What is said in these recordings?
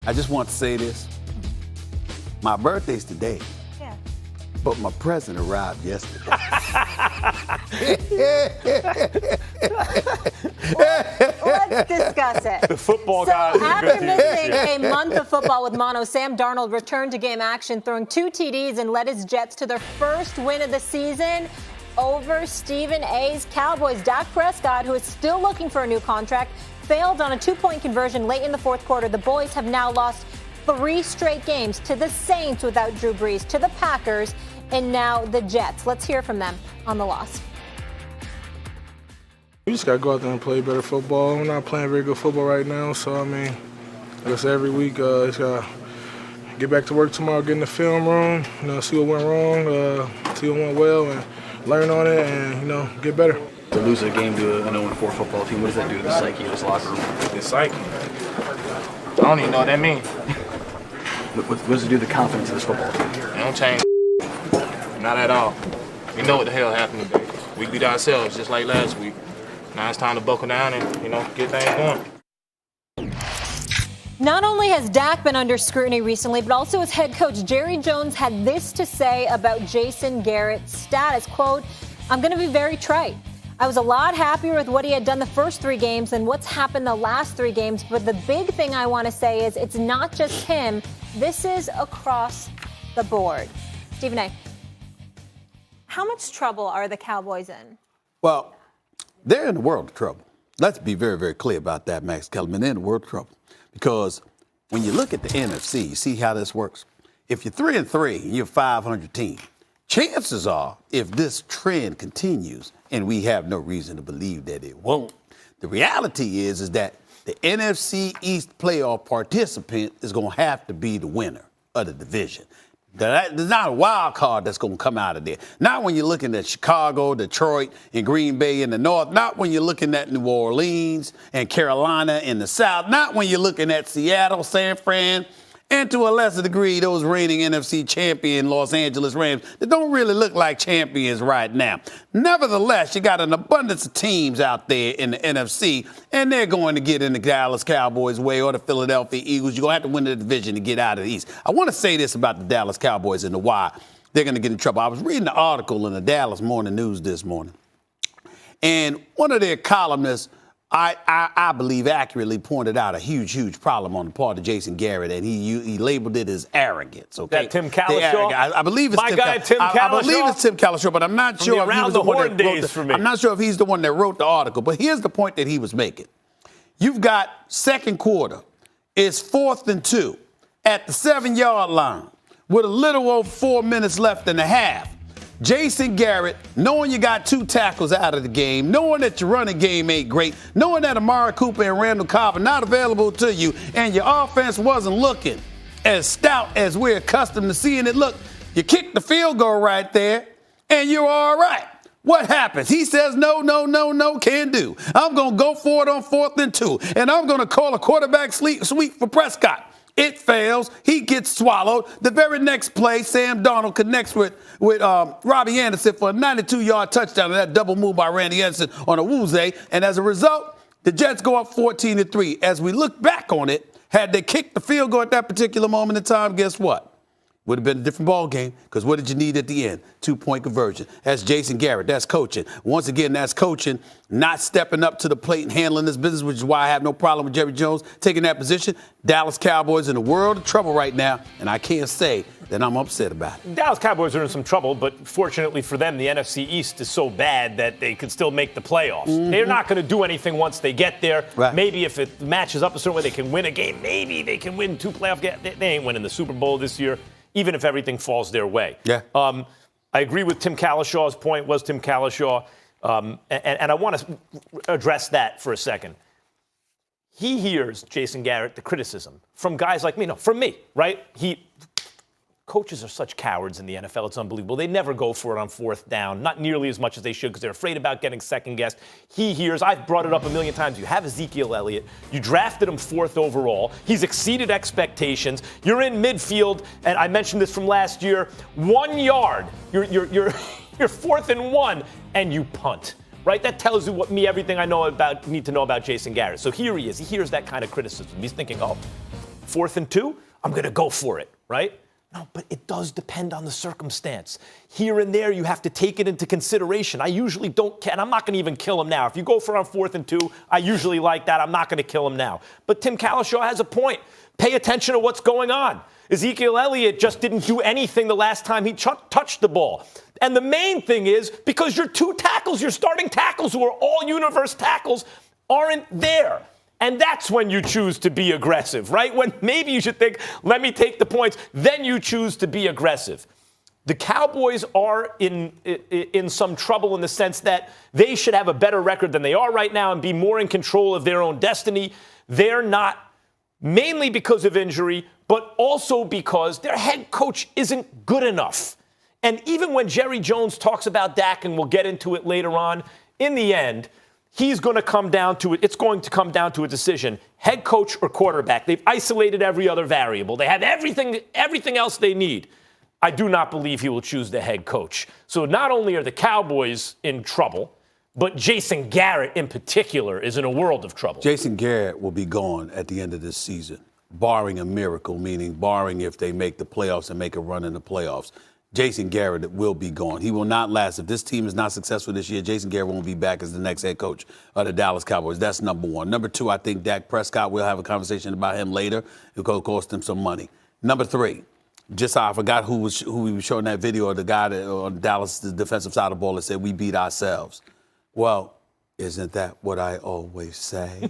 I just want to say this. My birthday's today. Yeah. But my present arrived yesterday. Let's discuss it. The football so guys. After missing a month of football with mono, Sam Darnold returned to game action, throwing 2 TDs and led his Jets to their first win of the season over Stephen A's Cowboys. Dak Prescott, who is still looking for a new contract, failed on a 2-point conversion late in the fourth quarter. The boys have now lost 3 straight games to the Saints without Drew Brees, to the Packers, and now the Jets. Let's hear from them on the loss. We just got to go out there and play better football. We're not playing very good football right now, so, I mean, I guess every week just got to get back to work tomorrow, get in the film room, see what went wrong, see what went well, and learn on it and, get better. To lose a game to an 0-4 football team, what does that do to the psyche of this locker room? The psyche? I don't even know what that means. What does it do to the confidence of this football team? It don't change. Not at all. We know what the hell happened today. We beat ourselves just like last week. Now it's time to buckle down and, get things going. Not only has Dak been under scrutiny recently, but also his head coach, Jerry Jones, had this to say about Jason Garrett's status. Quote, "I'm going to be very trite. I was a lot happier with what he had done the first 3 games than what's happened the last 3 games. But the big thing I want to say is it's not just him. This is across the board." Stephen A., how much trouble are the Cowboys in? Well, they're in the world of trouble. Let's be very, very clear about that, Max Kellerman. They're in the world of trouble. Because when you look at the NFC, you see how this works? If you're 3-3 and you're a 500 team, chances are, if this trend continues, and we have no reason to believe that it won't, the reality is that the NFC East playoff participant is going to have to be the winner of the division. There's not a wild card that's going to come out of there. Not when you're looking at Chicago, Detroit, and Green Bay in the north. Not when you're looking at New Orleans and Carolina in the south. Not when you're looking at Seattle, San Fran, and to a lesser degree, those reigning NFC champion Los Angeles Rams that don't really look like champions right now. Nevertheless, you got an abundance of teams out there in the NFC, and they're going to get in the Dallas Cowboys way or the Philadelphia Eagles. You're going to have to win the division to get out of the East. I want to say this about the Dallas Cowboys and why they're going to get in trouble. I was reading an article in the Dallas Morning News this morning, and one of their columnists, I believe, accurately pointed out a huge problem on the part of Jason Garrett, and he labeled it as arrogance. Okay, that Tim Cowlishaw? I believe it's my guy Tim Cowlishaw. I believe it's Tim Cowlishaw, but I'm not sure if he was the one that wrote for me. I'm not sure if he's the one that wrote the article. But here's the point that he was making: you've got second quarter, it's 4th and 2 at the 7-yard line with a little over 4 minutes left in the half. Jason Garrett, knowing you got 2 tackles out of the game, knowing that your running game ain't great, knowing that Amari Cooper and Randall Cobb are not available to you, and your offense wasn't looking as stout as we're accustomed to seeing it look, you kick the field goal right there, and you're all right. What happens? He says, no, can do. I'm going to go for it on 4th and 2, and I'm going to call a quarterback sweep for Prescott. It fails. He gets swallowed. The very next play, Sam Darnold connects with Robbie Anderson for a 92-yard touchdown, and that double move by Randy Anderson on a woozy. And as a result, the Jets go up 14-3. As we look back on it, had they kicked the field goal at that particular moment in time, guess what? Would have been a different ball game, because what did you need at the end? 2-point conversion. That's Jason Garrett. That's coaching. Once again, that's coaching, not stepping up to the plate and handling this business, which is why I have no problem with Jerry Jones taking that position. Dallas Cowboys in a world of trouble right now, and I can't say that I'm upset about it. Dallas Cowboys are in some trouble, but fortunately for them, the NFC East is so bad that they could still make the playoffs. Mm-hmm. They're not going to do anything once they get there. Right. Maybe if it matches up a certain way, they can win a game. Maybe they can win 2 playoff games. They ain't winning the Super Bowl this year, even if everything falls their way. Yeah. I agree with Tim Cowlishaw's point, was Tim Cowlishaw. And I want to address that for a second. He hears, Jason Garrett, the criticism from guys like me. No, from me, right? Coaches are such cowards in the NFL. It's unbelievable. They never go for it on 4th down, not nearly as much as they should because they're afraid about getting second-guessed. He hears, I've brought it up a million times, you have Ezekiel Elliott. You drafted him 4th overall. He's exceeded expectations. You're in midfield, and I mentioned this from last year, 1 yard. You're 4th and 1, and you punt. Right? That tells you everything I need to know about Jason Garrett. So here he is. He hears that kind of criticism. He's thinking, 4th and 2, I'm going to go for it, right? No, but it does depend on the circumstance. Here and there, you have to take it into consideration. I usually don't, and I'm not going to even kill him now. If you go for on 4th and 2, I usually like that. I'm not going to kill him now. But Tim Cowlishaw has a point. Pay attention to what's going on. Ezekiel Elliott just didn't do anything the last time he touched the ball. And the main thing is because your two tackles, your starting tackles who are all universe tackles, aren't there. And that's when you choose to be aggressive, right? When maybe you should think, let me take the points. Then you choose to be aggressive. The Cowboys are in some trouble in the sense that they should have a better record than they are right now and be more in control of their own destiny. They're not, mainly because of injury, but also because their head coach isn't good enough. And even when Jerry Jones talks about Dak, and we'll get into it later on, in the end, he's going to come down to it. It's going to come down to a decision. Head coach or quarterback. They've isolated every other variable. They have everything else they need. I do not believe he will choose the head coach. So not only are the Cowboys in trouble, but Jason Garrett in particular is in a world of trouble. Jason Garrett will be gone at the end of this season, barring a miracle, meaning barring if they make the playoffs and make a run in the playoffs. Jason Garrett will be gone. He will not last. If this team is not successful this year, Jason Garrett won't be back as the next head coach of the Dallas Cowboys. That's number one. Number two, I think Dak Prescott, we'll have a conversation about him later. It'll cost him some money. Number three, I forgot who we were showing that video of the guy that, on Dallas, the defensive side of the ball, that said we beat ourselves. Well, isn't that what I always say?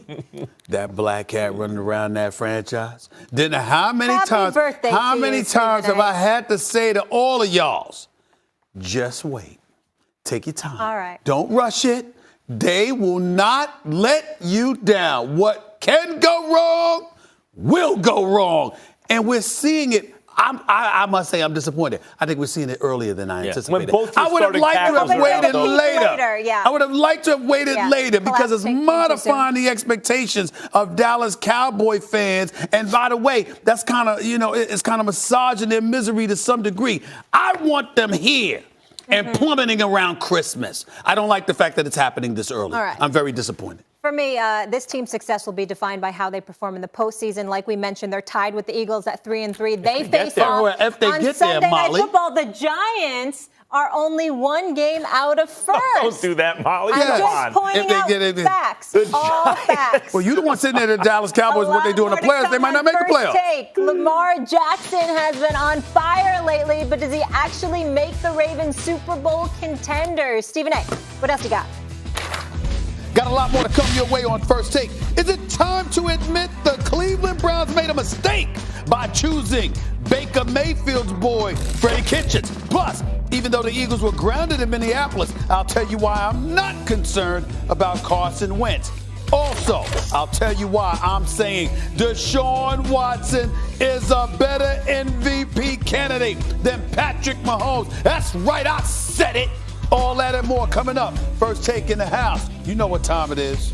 That black cat running around that franchise? Then how many times have I had to say to all of y'all, just wait. Take your time. All right. Don't rush it. They will not let you down. What can go wrong will go wrong. And we're seeing it. I must say I'm disappointed. I think we're seeing it earlier than I anticipated. I would have liked to have waited later. Yeah. I would have liked to have waited later because it's modifying the expectations of Dallas Cowboy fans. And by the way, that's kind of, it's kind of massaging their misery to some degree. I want them here and plummeting around Christmas. I don't like the fact that it's happening this early. All right. I'm very disappointed. For me, this team's success will be defined by how they perform in the postseason. Like we mentioned, they're tied with the Eagles at 3-3. They face off on Sunday Night Football. The Giants are only one game out of first. Don't do that, Molly. I'm just pointing out facts. All facts. Well, you the one sitting there, the Dallas Cowboys, what they do in the playoffs, they might not make the playoffs. Lamar Jackson has been on fire lately, but does he actually make the Ravens Super Bowl contenders? Stephen A., what else you got? Got a lot more to come your way on First Take. Is it time to admit the Cleveland Browns made a mistake by choosing Baker Mayfield's boy, Freddie Kitchens? Plus, even though the Eagles were grounded in Minneapolis, I'll tell you why I'm not concerned about Carson Wentz. Also, I'll tell you why I'm saying Deshaun Watson is a better MVP candidate than Patrick Mahomes. That's right, I said it. All that and more coming up. First Take in the house. You know what time it is.